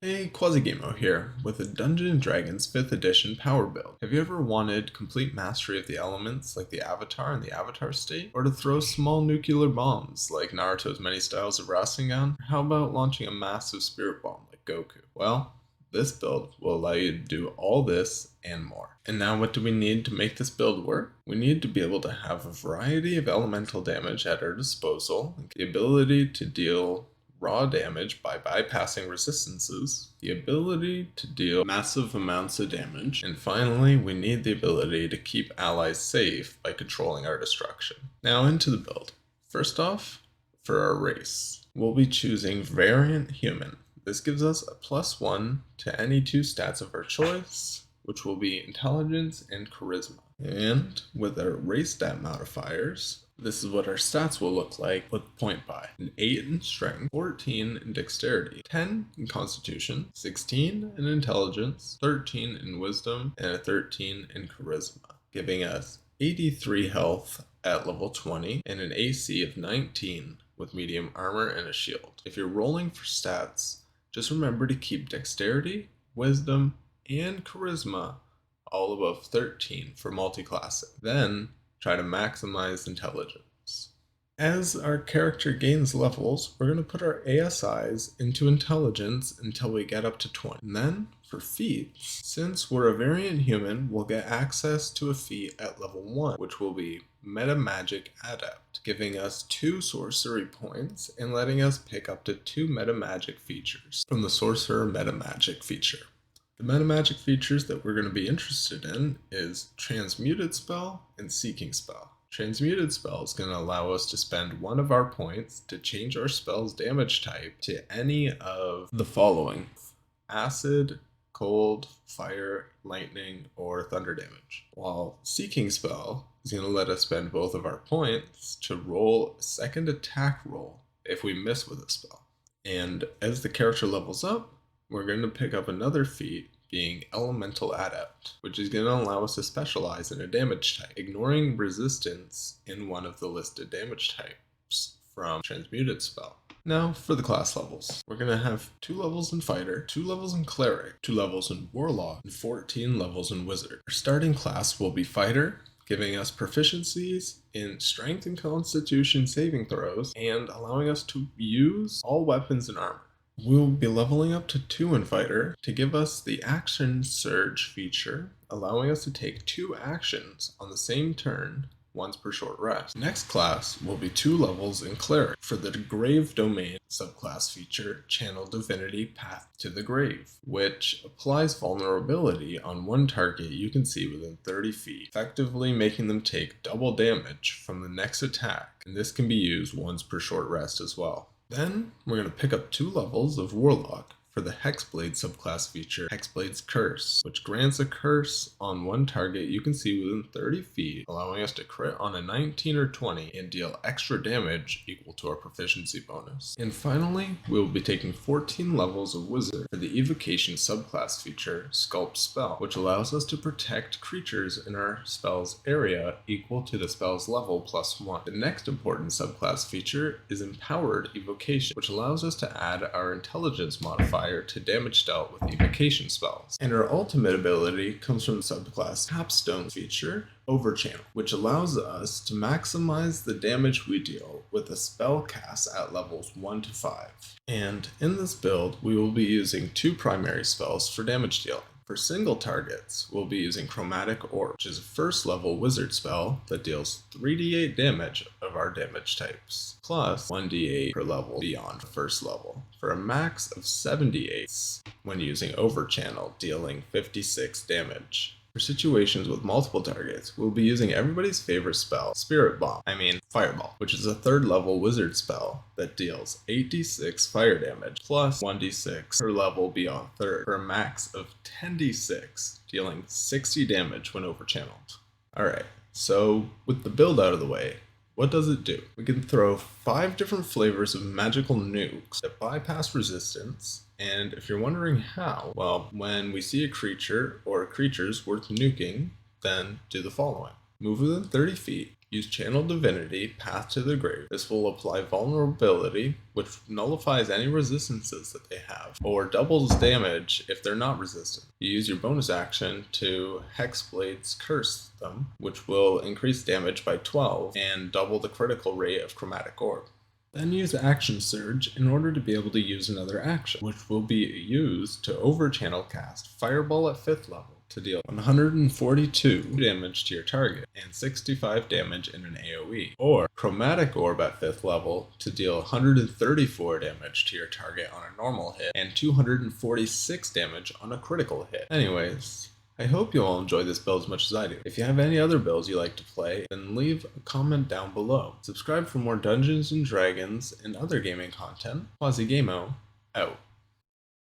Hey, Quasigamo here, with a Dungeons & Dragons 5th edition power build. Have you ever wanted complete mastery of the elements like the Avatar and the Avatar state? Or to throw small nuclear bombs like Naruto's many styles of Rasengan? Or how about launching a massive spirit bomb like Goku? Well, this build will allow you to do all this and more. And now what do we need to make this build work? We need to be able to have a variety of elemental damage at our disposal, the ability to deal raw damage by bypassing resistances, the ability to deal massive amounts of damage, and finally, we need the ability to keep allies safe by controlling our destruction. Now into the build. First off, for our race, we'll be choosing Variant Human. This gives us a +1 to any two stats of our choice, which will be Intelligence and Charisma. And with our race stat modifiers, this is what our stats will look like with point by. An 8 in Strength, 14 in Dexterity, 10 in Constitution, 16 in Intelligence, 13 in Wisdom, and a 13 in Charisma, giving us 83 health at level 20 and an AC of 19 with medium armor and a shield. If you're rolling for stats, just remember to keep Dexterity, Wisdom, and Charisma all above 13 for multi-classing. Then try to maximize intelligence. As our character gains levels, we're going to put our ASIs into intelligence until we get up to 20. And then for feats, since we're a variant human, we'll get access to a feat at level 1, which will be Meta Magic Adept, giving us 2 sorcery points and letting us pick up to 2 meta magic features from the Sorcerer Meta Magic feature. The meta magic features that we're going to be interested in is Transmuted Spell and Seeking Spell. Transmuted Spell is going to allow us to spend 1 of our points to change our spell's damage type to any of the following: Acid, Cold, Fire, Lightning, or Thunder damage. While Seeking Spell is going to let us spend both of our points to roll a second attack roll if we miss with a spell. And as the character levels up, we're going to pick up another feat, being Elemental Adept, which is going to allow us to specialize in a damage type, ignoring resistance in one of the listed damage types from Transmuted Spell. Now for the class levels. We're going to have 2 levels in Fighter, 2 levels in Cleric, 2 levels in Warlock, and 14 levels in Wizard. Our starting class will be Fighter, giving us proficiencies in Strength and Constitution saving throws, and allowing us to use all weapons and armor. We'll be leveling up to 2 in Fighter to give us the Action Surge feature, allowing us to take 2 actions on the same turn, once per short rest. Next class will be 2 levels in Cleric for the Grave Domain subclass feature, Channel Divinity Path to the Grave, which applies vulnerability on one target you can see within 30 feet, effectively making them take double damage from the next attack, and this can be used once per short rest as well. Then we're going to pick up 2 levels of Warlock for the Hexblade subclass feature, Hexblade's Curse, which grants a curse on one target you can see within 30 feet, allowing us to crit on a 19 or 20 and deal extra damage equal to our proficiency bonus. And finally, we will be taking 14 levels of Wizard for the Evocation subclass feature, Sculpt Spell, which allows us to protect creatures in our spell's area equal to the spell's level +1. The next important subclass feature is Empowered Evocation, which allows us to add our intelligence modifier to damage dealt with evocation spells. And our ultimate ability comes from the subclass Capstone feature, Overchannel, which allows us to maximize the damage we deal with a spell cast at levels 1 to 5. And in this build, we will be using 2 primary spells for damage dealing. For single targets, we'll be using Chromatic Orb, which is a first level wizard spell that deals 3d8 damage of our damage types, plus 1d8 per level beyond the first level, for a max of 7d8s when using Overchannel, dealing 56 damage. For situations with multiple targets, we'll be using everybody's favorite spell, Fireball, which is a 3rd level wizard spell that deals 8d6 fire damage plus 1d6 per level beyond 3rd for a max of 10d6, dealing 60 damage when overchanneled. Alright, so with the build out of the way, what does it do? We can throw 5 different flavors of magical nukes that bypass resistance. And if you're wondering how, well, when we see a creature or creatures worth nuking, then do the following. Move within 30 feet, Use Channel Divinity, Path to the Grave. This will apply vulnerability, which nullifies any resistances that they have, or doubles damage if they're not resistant. You use your bonus action to Hexblade's Curse them, which will increase damage by 12 and double the critical rate of Chromatic Orb. Then use Action Surge in order to be able to use another action, which will be used to overchannel cast Fireball at 5th level to deal 142 damage to your target and 65 damage in an AoE, or Chromatic Orb at 5th level to deal 134 damage to your target on a normal hit and 246 damage on a critical hit. Anyways, I hope you all enjoy this build as much as I do. If you have any other builds you like to play, then leave a comment down below. Subscribe for more Dungeons & Dragons and other gaming content. QuasiGamo, out.